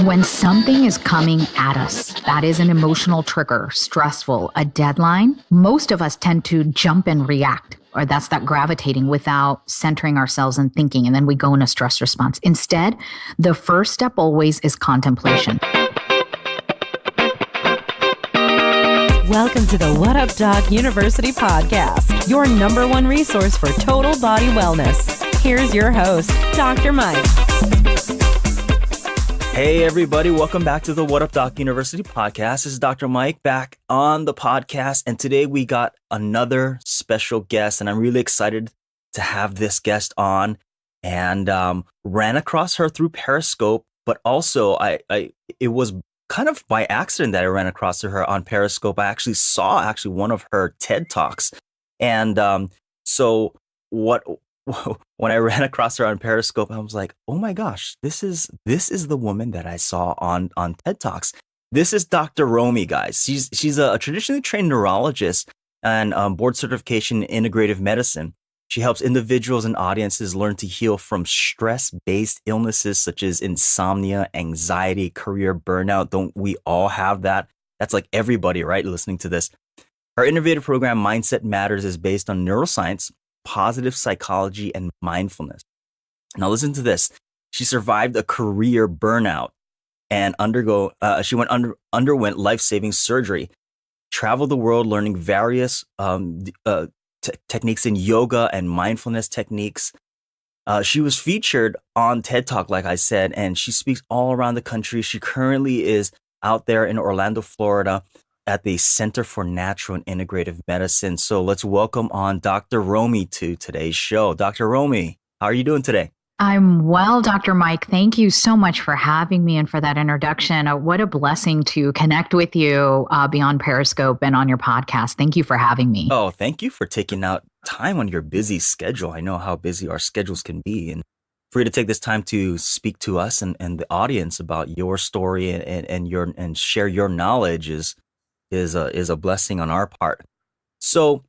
When something is coming at us, that is an emotional trigger, stressful, a deadline, most of us tend to jump and react, or that's that gravitating without centering ourselves and thinking, and then we go in a stress response. Instead, the first step always is contemplation. Welcome to the What Up Doc University podcast, your number one resource for total body wellness. Here's your host, Dr. Mike. Hey everybody, welcome back to the What Up Doc University podcast. This is Dr. Mike back on the podcast, and today we got another special guest, and I'm really excited to have this guest on. And ran across her through Periscope, but also it was kind of by accident that I ran across her on Periscope. I actually saw one of her TED Talks, and when I ran across her on Periscope, I was like, oh my gosh, this is the woman that I saw on TED Talks. This is Dr. Romie, guys. She's a traditionally trained neurologist and board certification in Integrative Medicine. She helps individuals and audiences learn to heal from stress-based illnesses such as insomnia, anxiety, career burnout. Don't we all have that? That's like everybody, right, listening to this. Her innovative program, Mindset Matters, is based on neuroscience, positive psychology, and mindfulness. Now listen to this. She survived a career burnout and underwent life-saving surgery, traveled the world learning various techniques in yoga and mindfulness techniques. She was featured on TED Talk, like I said, and she speaks all around the country. She currently is out there in Orlando, Florida, at the Center for Natural and Integrative Medicine. So let's welcome on Dr. Romie to today's show. Dr. Romie, how are you doing today? I'm well, Dr. Mike. Thank you so much for having me and for that introduction. What a blessing to connect with you beyond Periscope and on your podcast. Thank you for having me. Oh, thank you for taking out time on your busy schedule. I know how busy our schedules can be, and for you to take this time to speak to us and the audience about your story and share your knowledge is a blessing on our part. So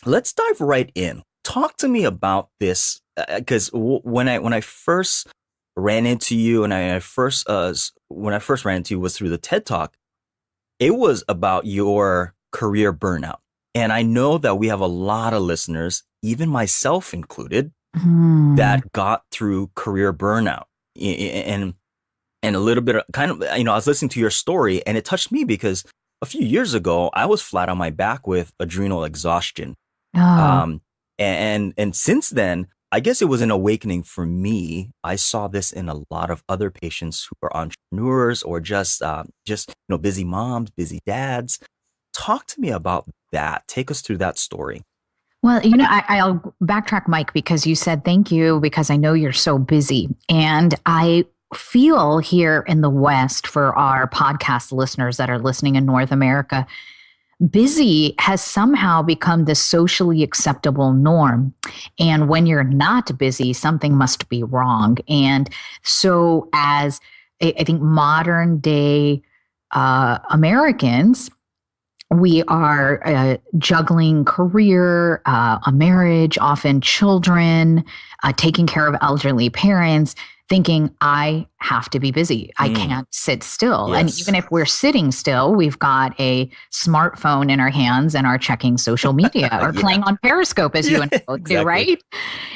let's dive right in. Talk to me about this, because when I first ran into you, and when I first ran into you was through the TED Talk. It was about your career burnout, and I know that we have a lot of listeners, even myself included, that got through career burnout, and a little bit of I was listening to your story, and it touched me because a few years ago, I was flat on my back with adrenal exhaustion. And since then, I guess it was an awakening for me. I saw this in a lot of other patients who are entrepreneurs or just busy moms, busy dads. Talk to me about that. Take us through that story. Well, I'll backtrack, Mike, because you said thank you because I know you're so busy. And I feel here in the West, for our podcast listeners that are listening in North America, busy has somehow become the socially acceptable norm. And when you're not busy, something must be wrong. And so as I think modern day Americans, we are juggling career, a marriage, often children, taking care of elderly parents, thinking I have to be busy. I can't sit still. Yes. And even if we're sitting still, we've got a smartphone in our hands and are checking social media or playing on Periscope, as you and I do, right?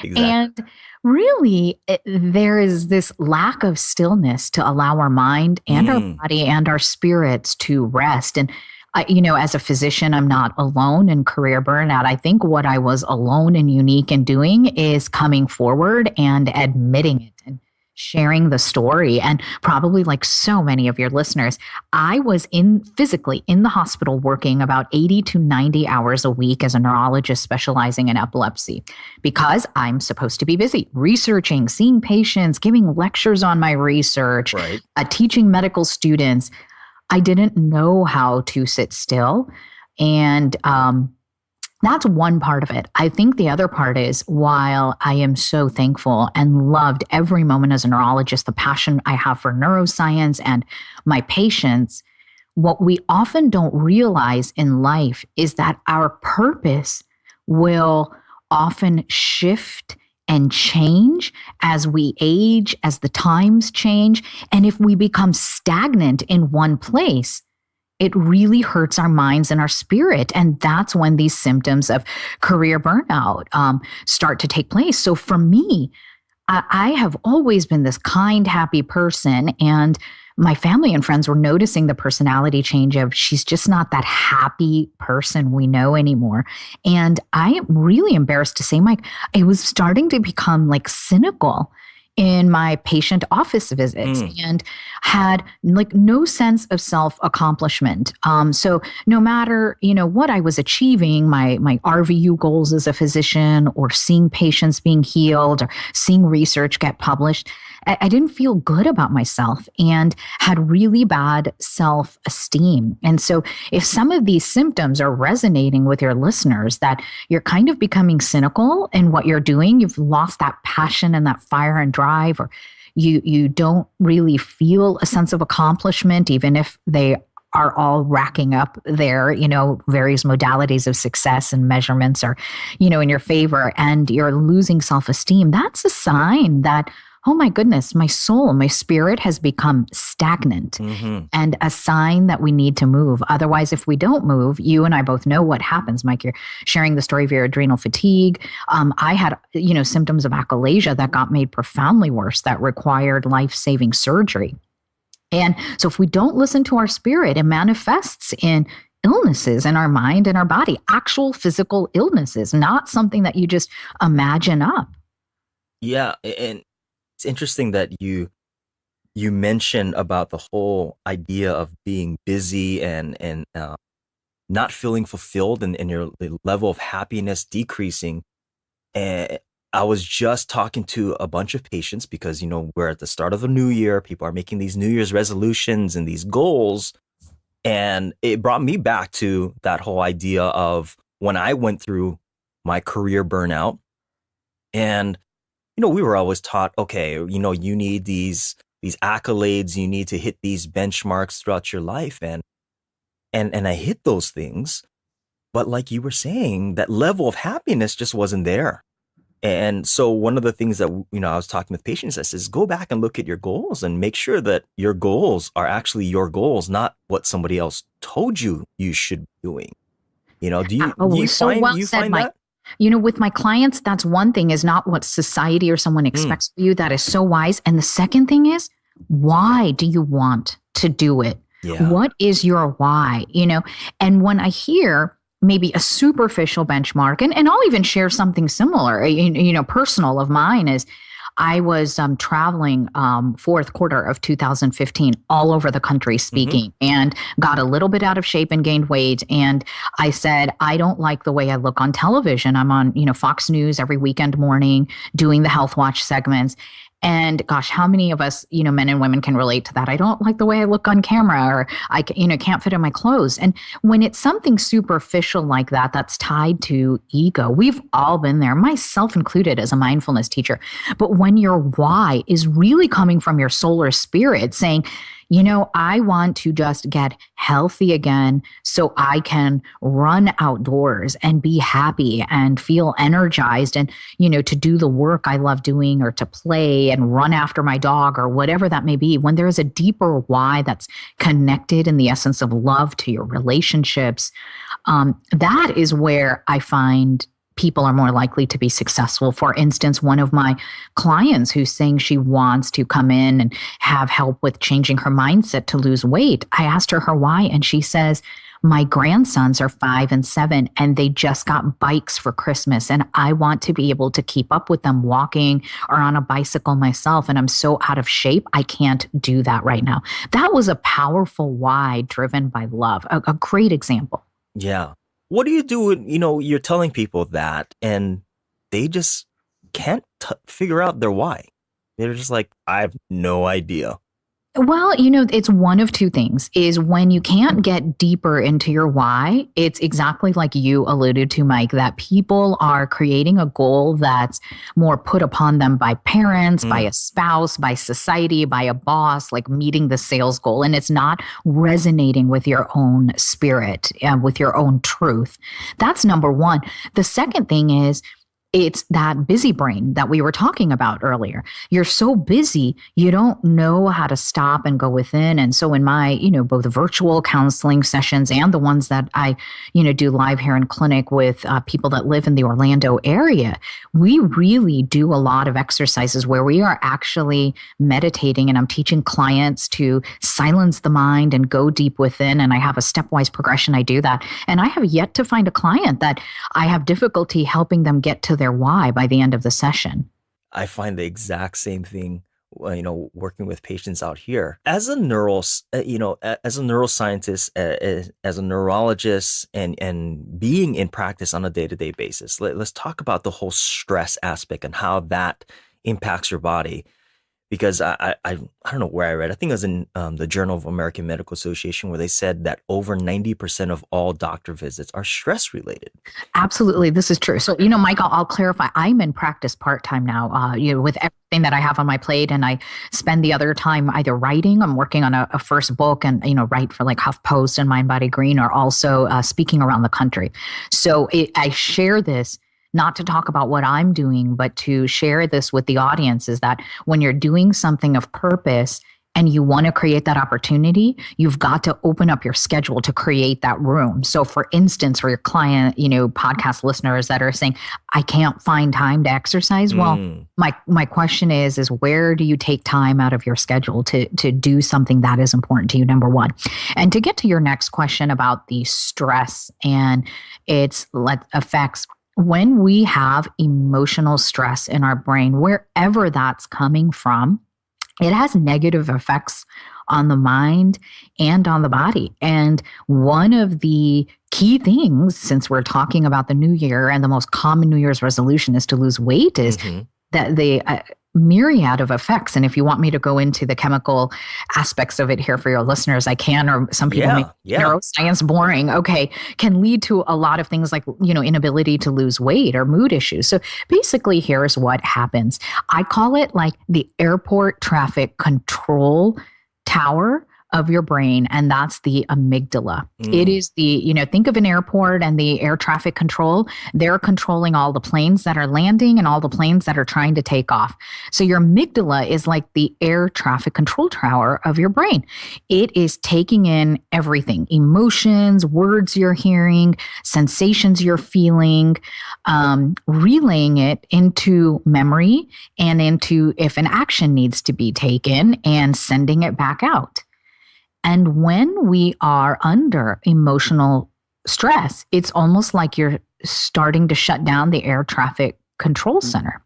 Exactly. And really, there is this lack of stillness to allow our mind and our body and our spirits to rest. And as a physician, I'm not alone in career burnout. I think what I was alone and unique in doing is coming forward and admitting it and sharing the story. And probably like so many of your listeners, I was physically in the hospital working about 80 to 90 hours a week as a neurologist specializing in epilepsy, because I'm supposed to be busy researching, seeing patients, giving lectures on my research, right. Teaching medical students. I didn't know how to sit still. And that's one part of it. I think the other part is, while I am so thankful and loved every moment as a neurologist, the passion I have for neuroscience and my patients, what we often don't realize in life is that our purpose will often shift and change as we age, as the times change. And if we become stagnant in one place, it really hurts our minds and our spirit. And that's when these symptoms of career burnout start to take place. So for me, I have always been this kind, happy person. And my family and friends were noticing the personality change of she's just not that happy person we know anymore. And I am really embarrassed to say, Mike, I was starting to become like cynical in my patient office visits and had like no sense of self-accomplishment. So no matter, what I was achieving, my RVU goals as a physician or seeing patients being healed or seeing research get published, I didn't feel good about myself and had really bad self-esteem. And so if some of these symptoms are resonating with your listeners, that you're kind of becoming cynical in what you're doing, you've lost that passion and that fire and drive, or you don't really feel a sense of accomplishment, even if they are all racking up their, various modalities of success and measurements are, in your favor, and you're losing self-esteem, that's a sign that, oh my goodness, my soul, my spirit has become stagnant, and a sign that we need to move. Otherwise, if we don't move, you and I both know what happens. Mike, you're sharing the story of your adrenal fatigue. I had, symptoms of achalasia that got made profoundly worse, that required life-saving surgery. And so if we don't listen to our spirit, it manifests in illnesses in our mind and our body, actual physical illnesses, not something that you just imagine up. Yeah, and it's interesting that you mentioned about the whole idea of being busy and not feeling fulfilled, and your the level of happiness decreasing. And I was just talking to a bunch of patients because, we're at the start of the new year. People are making these New Year's resolutions and these goals. And it brought me back to that whole idea of when I went through my career burnout. And we were always taught, okay, you need these accolades, you need to hit these benchmarks throughout your life. And I hit those things. But like you were saying, that level of happiness just wasn't there. And so one of the things that, I was talking with patients, I says, go back and look at your goals and make sure that your goals are actually your goals, not what somebody else told you should be doing. Do you find Mike. that? With my clients, that's one thing, is not what society or someone expects of you. That is so wise. And the second thing is, why do you want to do it? Yeah. What is your why? And when I hear maybe a superficial benchmark, and I'll even share something similar, personal of mine is, I was traveling fourth quarter of 2015 all over the country speaking, and got a little bit out of shape and gained weight. And I said, I don't like the way I look on television. I'm on, Fox News every weekend morning doing the Health Watch segments. And gosh, how many of us, men and women can relate to that? I don't like the way I look on camera, or I, can't fit in my clothes. And when it's something superficial like that, that's tied to ego, we've all been there, myself included as a mindfulness teacher. But when your why is really coming from your soul or spirit saying, I want to just get healthy again so I can run outdoors and be happy and feel energized and, to do the work I love doing, or to play and run after my dog, or whatever that may be. When there is a deeper why that's connected in the essence of love to your relationships, that is where I find people are more likely to be successful. For instance, one of my clients who's saying she wants to come in and have help with changing her mindset to lose weight, I asked her why, and she says, my grandsons are 5 and 7, and they just got bikes for Christmas, and I want to be able to keep up with them walking or on a bicycle myself, and I'm so out of shape, I can't do that right now. That was a powerful why driven by love, a great example. Yeah. What do you do when, you're telling people that and they just can't figure out their why? They're just like, I have no idea. Well, it's one of two things. Is when you can't get deeper into your why, it's exactly like you alluded to, Mike, that people are creating a goal that's more put upon them by parents, by a spouse, by society, by a boss, like meeting the sales goal. And it's not resonating with your own spirit, with your own truth. That's number one. The second thing is, it's that busy brain that we were talking about earlier. You're so busy, you don't know how to stop and go within. And so in my, both virtual counseling sessions and the ones that I, do live here in clinic with people that live in the Orlando area, we really do a lot of exercises where we are actually meditating, and I'm teaching clients to silence the mind and go deep within. And I have a stepwise progression. I do that. And I have yet to find a client that I have difficulty helping them get to their why by the end of the session. I find the exact same thing, working with patients out here. As a as a neuroscientist, as a neurologist, and being in practice on a day-to-day basis, let's talk about the whole stress aspect and how that impacts your body. Because I don't know where I read. I think it was in the Journal of American Medical Association, where they said that over 90% of all doctor visits are stress related. Absolutely, this is true. So, Mike, I'll clarify. I'm in practice part-time now. With everything that I have on my plate, and I spend the other time either writing. I'm working on a first book, and write for like HuffPost and Mind Body Green, or also speaking around the country. So I share this not to talk about what I'm doing, but to share this with the audience, is that when you're doing something of purpose and you want to create that opportunity, you've got to open up your schedule to create that room. So for instance, for your client, podcast listeners that are saying, I can't find time to exercise. Well, my question is where do you take time out of your schedule to do something that is important to you, number one? And to get to your next question about the stress and its effects, when we have emotional stress in our brain, wherever that's coming from, it has negative effects on the mind and on the body. And one of the key things, since we're talking about the new year and the most common New Year's resolution is to lose weight, is that the myriad of effects. And if you want me to go into the chemical aspects of it here for your listeners, I can, or some people make neuroscience boring. Okay, can lead to a lot of things like, inability to lose weight or mood issues. So basically, here's what happens. I call it like the airport traffic control tower of your brain, and that's the amygdala. It is the, think of an airport and the air traffic control. They're controlling all the planes that are landing and all the planes that are trying to take off. So your amygdala is like the air traffic control tower of your brain. It is taking in everything: emotions, words you're hearing, sensations you're feeling, relaying it into memory and into if an action needs to be taken, and sending it back out. And when we are under emotional stress, it's almost like you're starting to shut down the air traffic control center.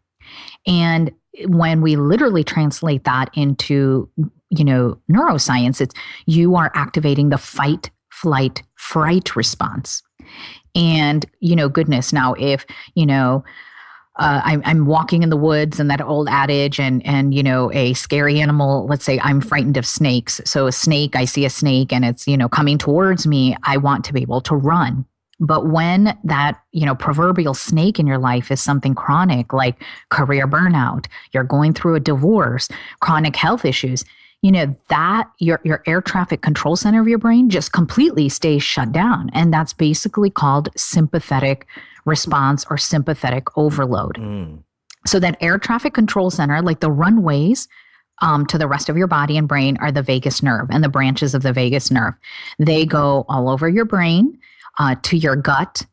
And when we literally translate that into, neuroscience, it's you are activating the fight, flight, fright response. And, goodness, now if, I'm walking in the woods, and that old adage, and a scary animal, let's say I'm frightened of snakes. So a snake, I see a snake and it's, coming towards me, I want to be able to run. But when that, proverbial snake in your life is something chronic, like career burnout, you're going through a divorce, chronic health issues, that your air traffic control center of your brain just completely stays shut down. And that's basically called sympathetic response or sympathetic overload. So that air traffic control center, like the runways to the rest of your body and brain, are the vagus nerve and the branches of the vagus nerve. They go all over your brain to your gut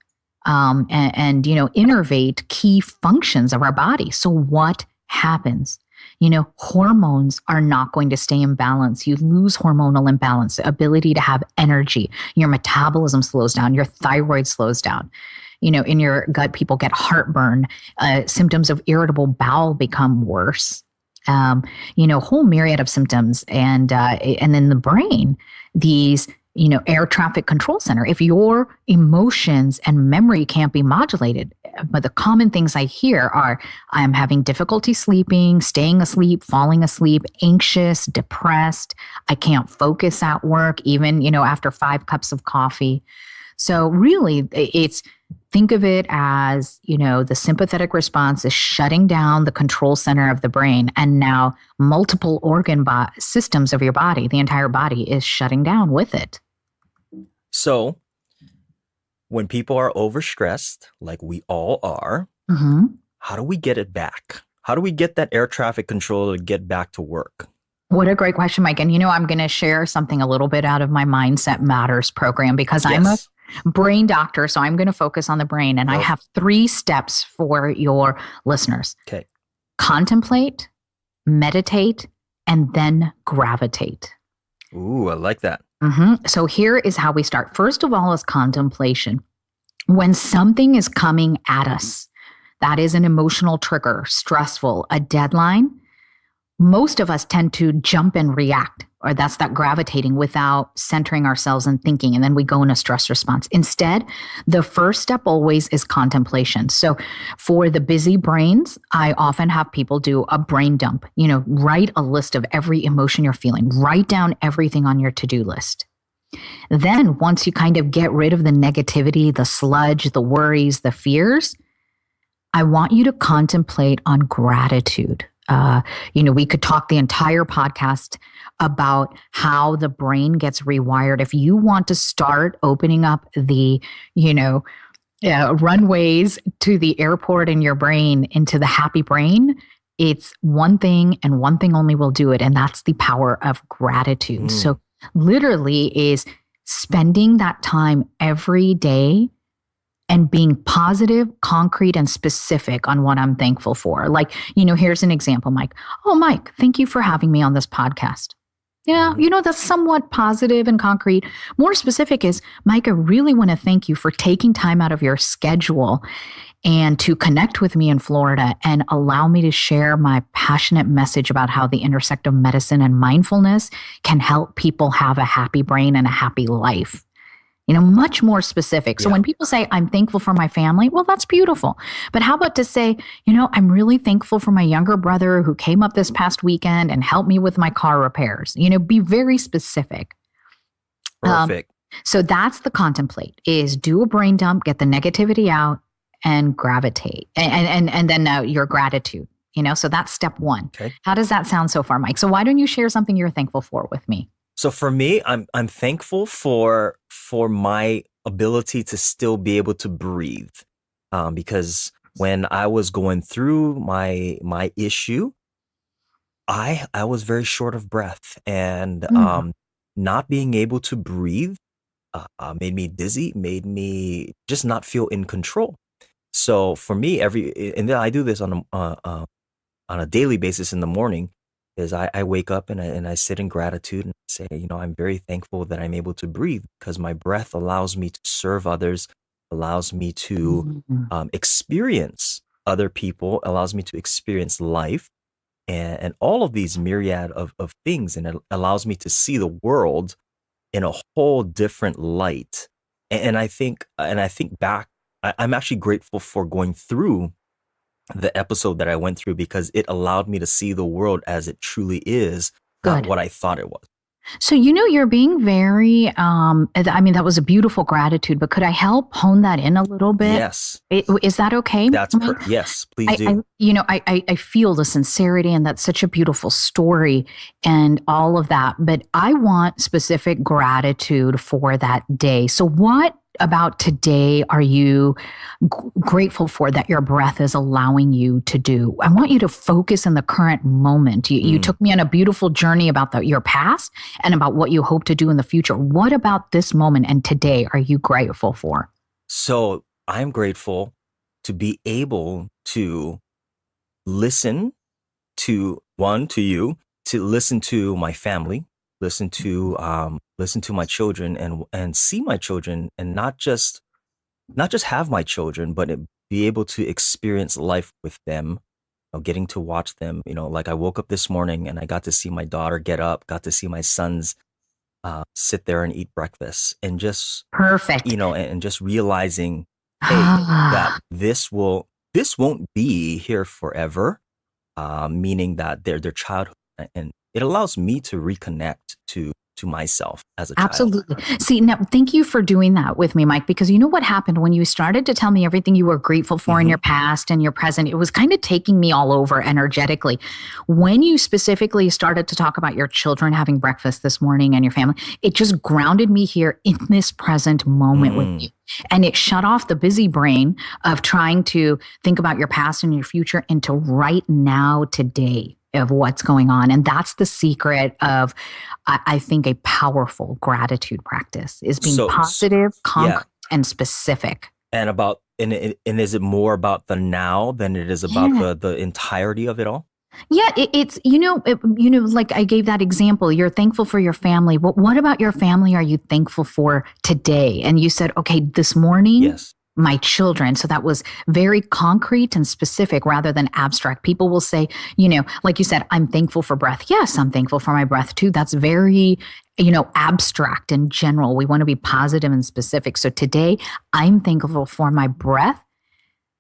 and innervate key functions of our body. So what happens? Hormones are not going to stay in balance. You lose hormonal imbalance, the ability to have energy. Your metabolism slows down. Your thyroid slows down. In your gut, people get heartburn. Symptoms of irritable bowel become worse. Whole myriad of symptoms. And then the brain, these, air traffic control center. If your emotions and memory can't be modulated, but the common things I hear are, I'm having difficulty sleeping, staying asleep, falling asleep, anxious, depressed. I can't focus at work, even, after 5 cups of coffee. So really, think of it as, the sympathetic response is shutting down the control center of the brain. And now multiple organ systems of your body, the entire body, is shutting down with it. So when people are overstressed, like we all are, how do we get it back? How do we get that air traffic controller to get back to work? What a great question, Mike. And I'm going to share something a little bit out of my Mindset Matters program because I'm a brain doctor. So I'm going to focus on the brain. And I have 3 steps for your listeners. Okay. Contemplate, meditate, and then gravitate. Ooh, I like that. So here is how we start. First of all is contemplation. When something is coming at us, that is an emotional trigger, stressful, a deadline, most of us tend to jump and react, or that's that gravitating without centering ourselves and thinking. And then we go in a stress response. Instead, the first step always is contemplation. So for the busy brains, I often have people do a brain dump, write a list of every emotion you're feeling, write down everything on your to-do list. Then once you kind of get rid of the negativity, the sludge, the worries, the fears, I want you to contemplate on gratitude. We could talk the entire podcast about how the brain gets rewired. If you want to start opening up the, runways to the airport in your brain into the happy brain, it's one thing and one thing only will do it. And that's the power of gratitude. So literally is spending that time every day and being positive, concrete, and specific on what I'm thankful for. Like, here's an example, Mike. Oh, Mike, thank you for having me on this podcast. Yeah, that's somewhat positive and concrete. More specific is, Mike, I really want to thank you for taking time out of your schedule and to connect with me in Florida and allow me to share my passionate message about how the intersect of medicine and mindfulness can help people have a happy brain and a happy life. Much more specific. So when people say, I'm thankful for my family, well, that's beautiful. But how about to say, I'm really thankful for my younger brother who came up this past weekend and helped me with my car repairs. Be very specific. Perfect. So that's the contemplate, is do a brain dump, get the negativity out, and gravitate. And then your gratitude. So that's step 1. Okay. How does that sound so far, Mike? So why don't you share something you're thankful for with me? So for me, I'm thankful for my ability to still be able to breathe, because when I was going through my issue, I was very short of breath, and not being able to breathe made me dizzy, made me just not feel in control. So for me, and then I do this on a daily basis in the morning. Is I wake up and I sit in gratitude and say, I'm very thankful that I'm able to breathe because my breath allows me to serve others, allows me to experience other people, allows me to experience life and all of these myriad of things. And it allows me to see the world in a whole different light. And I think back, I'm actually grateful for going through the episode that I went through because it allowed me to see the world as it truly is, not what I thought it was. So, you're being very, that was a beautiful gratitude, but could I help hone that in a little bit? Yes. Is that okay? Yes, please do. I feel the sincerity and that's such a beautiful story and all of that, but I want specific gratitude for that day. So what about today are you grateful for that your breath is allowing you to do? I want you to focus in the current moment. You took me on a beautiful journey about your past and about what you hope to do in the future. What about this moment and today are you grateful for? So I'm grateful to be able to listen to you, to listen to my family, listen to my children and see my children and not just have my children, but be able to experience life with them, getting to watch them, like I woke up this morning and I got to see my daughter get up, got to see my sons sit there and eat breakfast and just perfect, and just realizing, hey, that this won't be here forever, meaning that their childhood, and it allows me to reconnect to to myself as a child. Absolutely. See, now thank you for doing that with me, Mike, because you know what happened when you started to tell me everything you were grateful for in your past and your present, it was kind of taking me all over energetically. When you specifically started to talk about your children having breakfast this morning and your family, it just grounded me here in this present moment with you. And it shut off the busy brain of trying to think about your past and your future into right now, today, of what's going on. And that's the secret of, I think, a powerful gratitude practice is being positive, concrete, and specific. And is it more about the now than it is about the entirety of it all? Yeah, it's, like I gave that example, you're thankful for your family. But what about your family are you thankful for today? And you said, okay, this morning, my children. So that was very concrete and specific rather than abstract. People will say, like you said, I'm thankful for breath. Yes, I'm thankful for my breath too. That's very, abstract and general. We want to be positive and specific. So today I'm thankful for my breath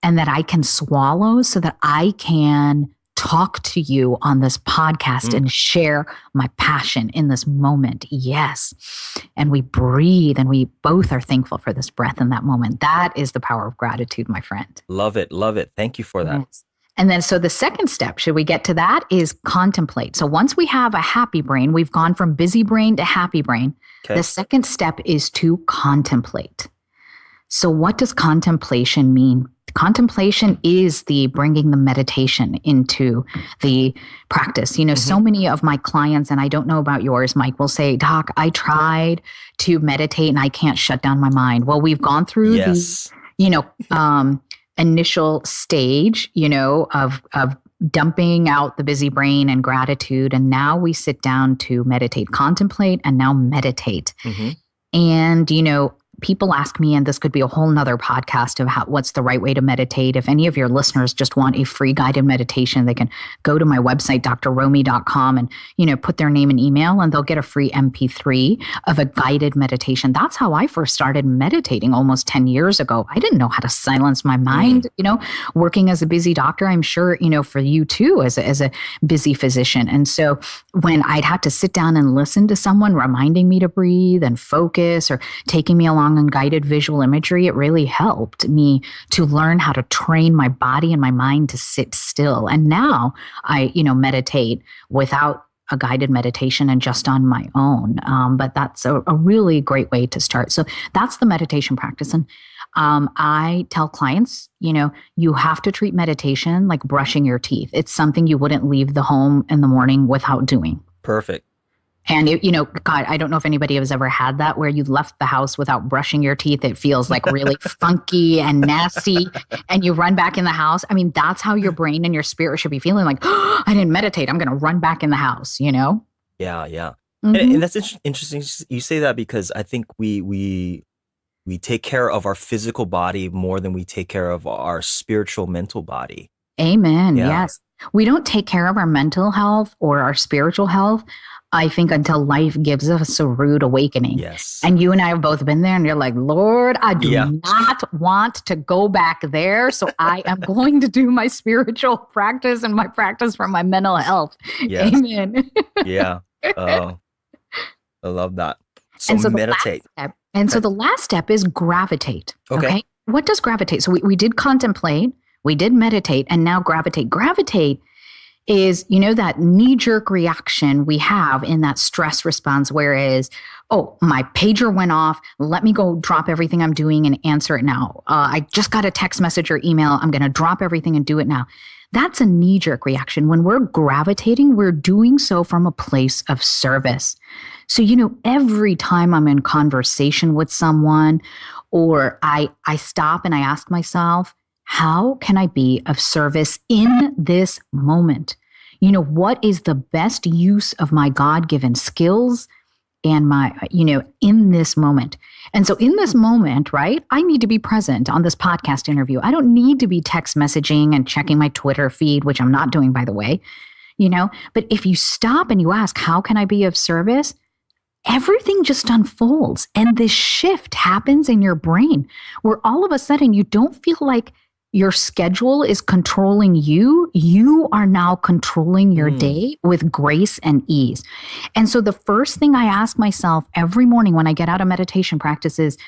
and that I can swallow so that I can talk to you on this podcast and share my passion in this moment. Yes. And we breathe and we both are thankful for this breath in that moment. That is the power of gratitude, my friend. Love it. Love it. Thank you for that. Yes. And then, so the second step, should we get to that, is contemplate. So once we have a happy brain, we've gone from busy brain to happy brain. Okay. The second step is to contemplate. So what does contemplation mean? Contemplation is the bringing the meditation into the practice. So many of my clients, and I don't know about yours, Mike, will say, Doc, I tried to meditate and I can't shut down my mind. Well, we've gone through the, initial stage, of dumping out the busy brain and gratitude. And now we sit down to meditate, contemplate, and now meditate. And, people ask me, and this could be a whole nother podcast of what's the right way to meditate. If any of your listeners just want a free guided meditation, they can go to my website, drromie.com, and, put their name and email, and they'll get a free MP3 of a guided meditation. That's how I first started meditating almost 10 years ago. I didn't know how to silence my mind, working as a busy doctor. I'm sure, for you too, as a busy physician. And so when I'd have to sit down and listen to someone reminding me to breathe and focus, or taking me along on guided visual imagery, it really helped me to learn how to train my body and my mind to sit still. And now I, meditate without a guided meditation and just on my own. But that's a really great way to start. So that's the meditation practice. And I tell clients, you have to treat meditation like brushing your teeth. It's something you wouldn't leave the home in the morning without doing. Perfect. And, God, I don't know if anybody has ever had that where you left the house without brushing your teeth. It feels like really funky and nasty, and you run back in the house. I mean, that's how your brain and your spirit should be feeling, like, oh, I didn't meditate. I'm going to run back in the house, Yeah. And that's interesting you say that, because I think we take care of our physical body more than we take care of our spiritual mental body. Amen. Yeah. Yes. We don't take care of our mental health or our spiritual health, I think, until life gives us a rude awakening. Yes. And you and I have both been there, and you're like, Lord, I do not want to go back there. So I am going to do my spiritual practice and my practice for my mental health. Yes. Amen. Yeah. Oh, I love that. So meditate. So the last step is gravitate. Okay. What does gravitate? So we did contemplate, we did meditate, and now gravitate. Gravitate is, that knee-jerk reaction we have in that stress response, whereas, oh, my pager went off. Let me go drop everything I'm doing and answer it now. I just got a text message or email. I'm going to drop everything and do it now. That's a knee-jerk reaction. When we're gravitating, we're doing so from a place of service. So, every time I'm in conversation with someone, or I stop and I ask myself, how can I be of service in this moment? What is the best use of my God-given skills and my, in this moment? And so in this moment, right, I need to be present on this podcast interview. I don't need to be text messaging and checking my Twitter feed, which I'm not doing, by the way, but if you stop and you ask, how can I be of service? Everything just unfolds. And this shift happens in your brain where all of a sudden you don't feel like your schedule is controlling you, you are now controlling your day with grace and ease. And so the first thing I ask myself every morning when I get out of meditation practice is,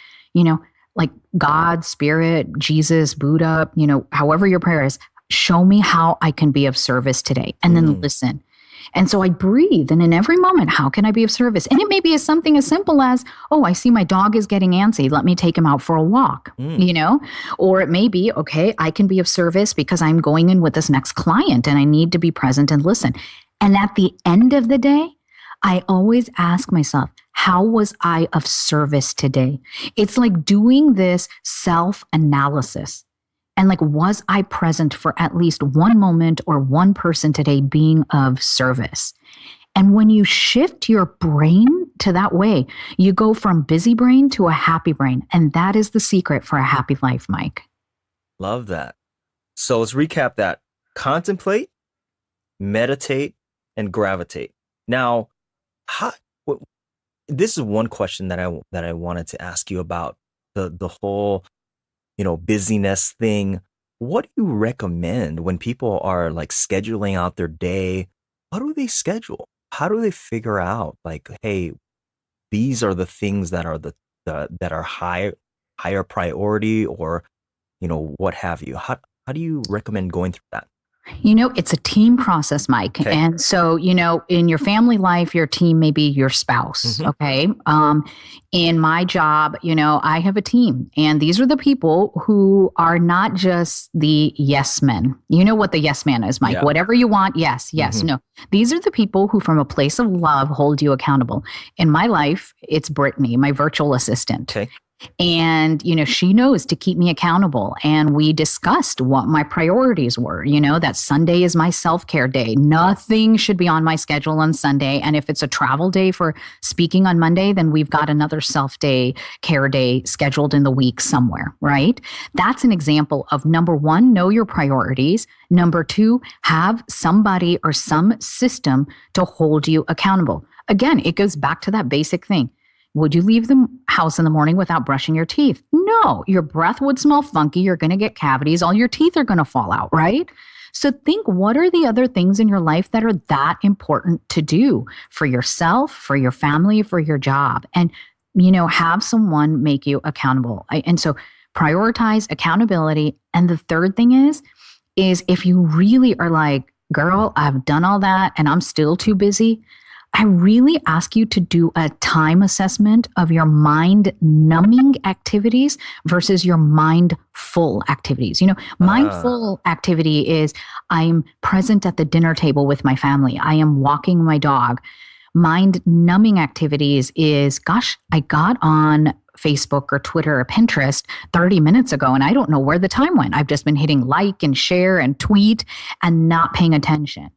like God, Spirit, Jesus, Buddha, however your prayer is, show me how I can be of service today. And then listen. And so I breathe. And in every moment, how can I be of service? And it may be something as simple as, oh, I see my dog is getting antsy. Let me take him out for a walk, Or it may be, okay, I can be of service because I'm going in with this next client and I need to be present and listen. And at the end of the day, I always ask myself, how was I of service today? It's like doing this self-analysis. And like, was I present for at least one moment or one person today being of service? And when you shift your brain to that way, you go from busy brain to a happy brain. And that is the secret for a happy life, Mike. Love that. So let's recap that. Contemplate, meditate, and gravitate. Now, this is one question that I wanted to ask you about the whole busyness thing. What do you recommend when people are like scheduling out their day? How do they schedule? How do they figure out like, hey, these are the things that are that are higher priority, or what have you? How do you recommend going through that? It's a team process, Mike. Okay. And so, in your family life, your team may be your spouse. Okay. In my job, I have a team, and these are the people who are not just the yes men. You know what the yes man is, Mike. Yeah. Whatever you want. Yes. No. These are the people who, from a place of love, hold you accountable. In my life, it's Brittany, my virtual assistant. Okay. And, she knows to keep me accountable. And we discussed what my priorities were, that Sunday is my self-care day. Nothing should be on my schedule on Sunday. And if it's a travel day for speaking on Monday, then we've got another care day scheduled in the week somewhere, right? That's an example of, number one, know your priorities. Number two, have somebody or some system to hold you accountable. Again, it goes back to that basic thing. Would you leave the house in the morning without brushing your teeth? No, your breath would smell funky. You're going to get cavities. All your teeth are going to fall out, right? So think, what are the other things in your life that are that important to do for yourself, for your family, for your job? And, have someone make you accountable. And so prioritize accountability. And the third thing is if you really are like, girl, I've done all that and I'm still too busy, I really ask you to do a time assessment of your mind-numbing activities versus your mindful activities. Mindful activity is I'm present at the dinner table with my family. I am walking my dog. Mind-numbing activities is, gosh, I got on Facebook or Twitter or Pinterest 30 minutes ago and I don't know where the time went. I've just been hitting like and share and tweet and not paying attention.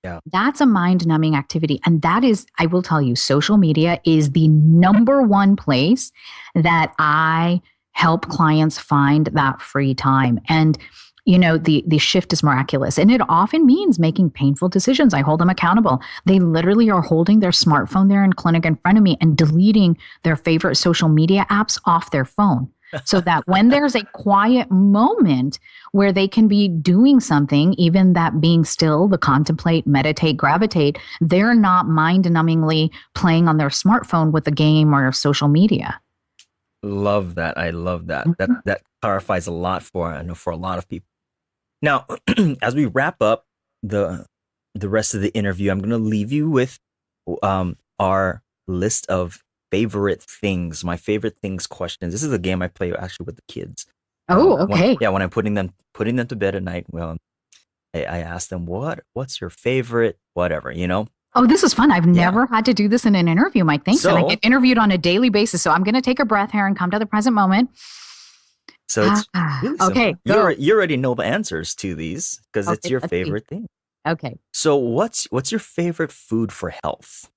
Yeah. That's a mind-numbing activity. And that is, I will tell you, social media is the number one place that I help clients find that free time. And, the shift is miraculous. And it often means making painful decisions. I hold them accountable. They literally are holding their smartphone there in clinic in front of me and deleting their favorite social media apps off their phone. So that when there's a quiet moment where they can be doing something, even that being still, the contemplate, meditate, gravitate, they're not mind-numbingly playing on their smartphone with a game or social media. Love that. I love that. That clarifies a lot for a lot of people. Now, as we wrap up the rest of the interview, I'm going to leave you with our list of favorite things, my favorite things questions. This is a game I play actually with the kids. Oh, okay. When I'm putting them to bed at night, well, I ask them, what's your favorite, whatever, Oh, this is fun. I've never had to do this in an interview, Mike. Thanks. And I get interviewed on a daily basis. So I'm going to take a breath here and come to the present moment. So it's really simple. Okay. You already know the answers to these because it's your favorite thing. Okay. So what's your favorite food for health?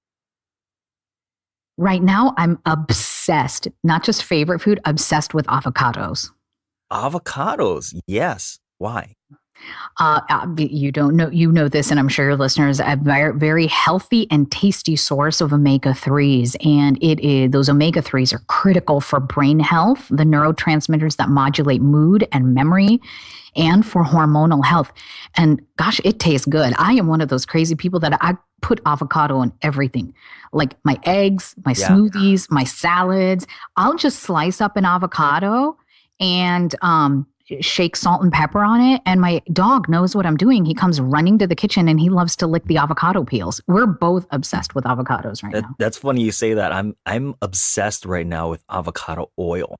Right now, I'm obsessed, not just favorite food, obsessed with avocados. Avocados. Yes. Why? You don't know, you know this, and I'm sure your listeners, a very, very healthy and tasty source of omega-3s. And it is, those omega-3s are critical for brain health, the neurotransmitters that modulate mood and memory, and for hormonal health. And gosh, it tastes good. I am one of those crazy people that I put avocado in everything, like my eggs, my smoothies, my salads. I'll just slice up an avocado and shake salt and pepper on it. And my dog knows what I'm doing. He comes running to the kitchen and he loves to lick the avocado peels. We're both obsessed with avocados right now. That's funny you say that. I'm obsessed right now with avocado oil.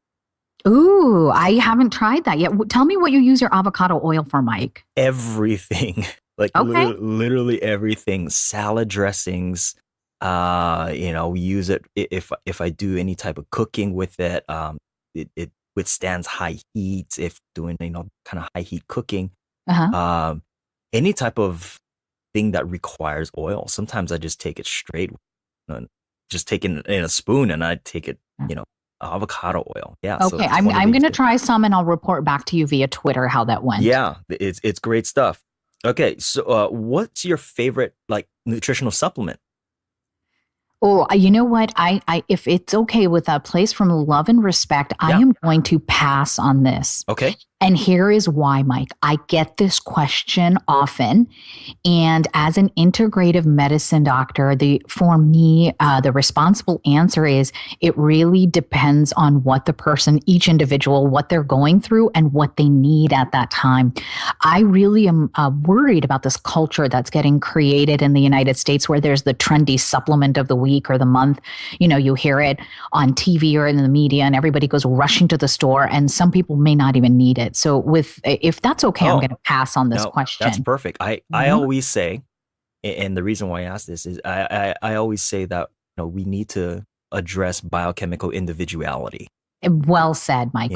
Ooh, I haven't tried that yet. Tell me what you use your avocado oil for, Mike. Everything. Like Okay. literally everything. Salad dressings. We use it if I do any type of cooking with it. It withstands high heat if doing kind of high heat cooking. Uh-huh. Any type of thing that requires oil. Sometimes I just take it straight, just take it in a spoon, and I take it, avocado oil. Yeah. So Okay, I'm going to try some and I'll report back to you via Twitter how that went. Yeah, it's great stuff. Okay, so what's your favorite nutritional supplement? Oh, you know what? I if it's okay with a place from love and respect, I Yeah. am going to pass on this. Okay. And here is why, Mike. I get this question often. And as an integrative medicine doctor, for me, the responsible answer is it really depends on what the person, each individual, what they're going through and what they need at that time. I really am worried about this culture that's getting created in the United States where there's the trendy supplement of the week or the month. You hear it on TV or in the media and everybody goes rushing to the store and some people may not even need it. So if that's okay, I'm going to pass on this question. That's perfect. I always say, and the reason why I ask this is I always say that we need to address biochemical individuality. Well said, Mike.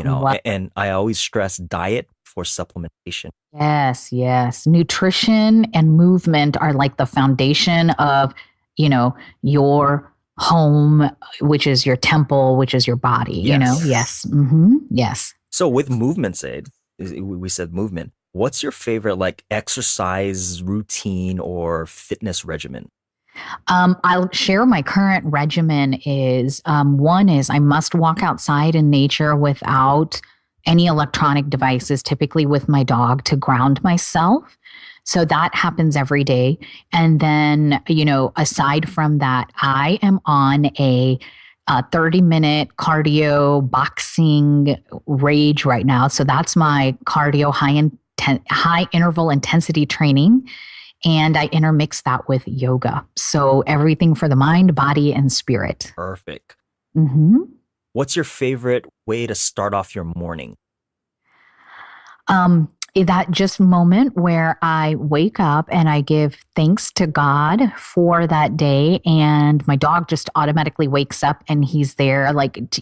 And I always stress diet for supplementation. Yes. Nutrition and movement are like the foundation of, your home, which is your temple, which is your body, Yes. Yes. Mm-hmm. Yes. So with movement, Said, we said movement. What's your favorite exercise routine or fitness regimen? I'll share my current regimen is one is I must walk outside in nature without any electronic devices, typically with my dog to ground myself. So that happens every day. And then, aside from that, I am on a 30-minute cardio boxing rage right now. So that's my cardio high interval intensity training. And I intermix that with yoga. So everything for the mind, body, and spirit. Perfect. Mm-hmm. What's your favorite way to start off your morning? That just moment where I wake up and I give thanks to God for that day. And my dog just automatically wakes up and he's there.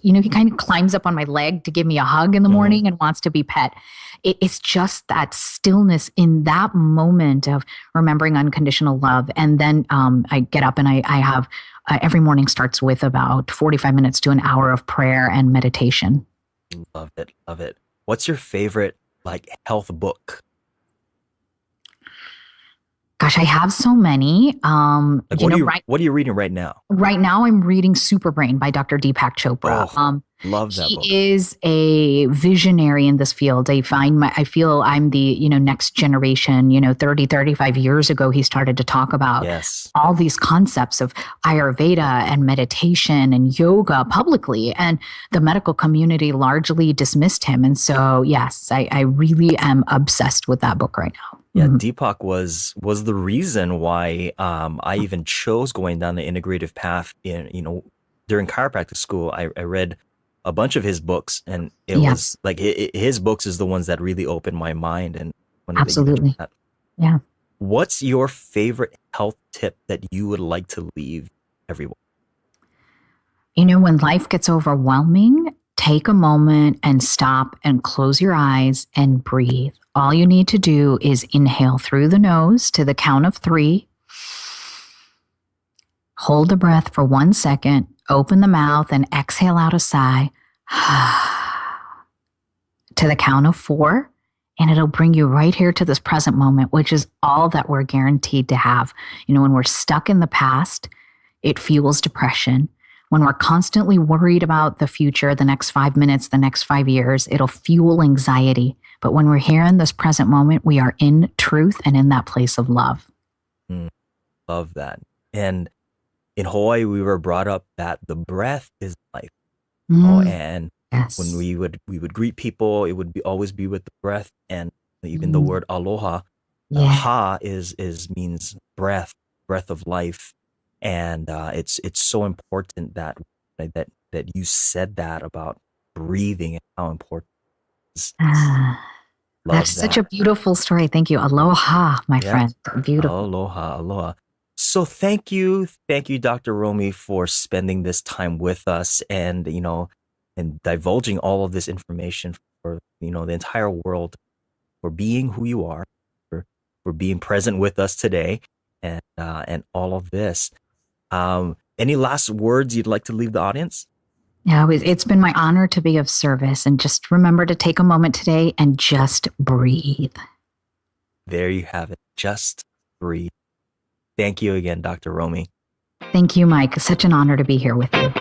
He kind of climbs up on my leg to give me a hug in the morning and wants to be pet. It's just that stillness in that moment of remembering unconditional love. And then I get up and I have every morning starts with about 45 minutes to an hour of prayer and meditation. Love it. Love it. What's your favorite health book? Gosh, I have so many. What are you reading right now? Right now, I'm reading Superbrain by Dr. Deepak Chopra. Love that book. He is a visionary in this field. I feel I'm the, next generation, 30, 35 years ago, he started to talk about all these concepts of Ayurveda and meditation and yoga publicly. And the medical community largely dismissed him. And so, yes, I really am obsessed with that book right now. Yeah, Deepak was the reason why I even chose going down the integrative path. During chiropractic school, I read a bunch of his books, and it was his books is the ones that really opened my mind. And absolutely, yeah. What's your favorite health tip that you would like to leave everyone? When life gets overwhelming, take a moment and stop and close your eyes and breathe. All you need to do is inhale through the nose to the count of 3. Hold the breath for 1 second, open the mouth and exhale out a sigh to the count of 4. and it'll bring you right here to this present moment, which is all that we're guaranteed to have. When we're stuck in the past, it fuels depression. When we're constantly worried about the future, the next 5 minutes, the next 5 years, it'll fuel anxiety. But when we're here in this present moment, we are in truth and in that place of love. Love that. And in Hawaii, we were brought up that the breath is life. And yes. when we would greet people, it would always be with the breath, and even the word aloha, ha means breath of life, and it's so important that you said that about breathing and how important it is. That's such a beautiful story. Thank you. Aloha, my friend. Beautiful. Aloha. So thank you, Dr. Romie, for spending this time with us and, and divulging all of this information for, the entire world, for being who you are, for being present with us today, and all of this. Any last words you'd like to leave the audience? Yeah, it's been my honor to be of service, and just remember to take a moment today and just breathe. There you have it. Just breathe. Thank you again, Dr. Romie. Thank you, Mike. Such an honor to be here with you.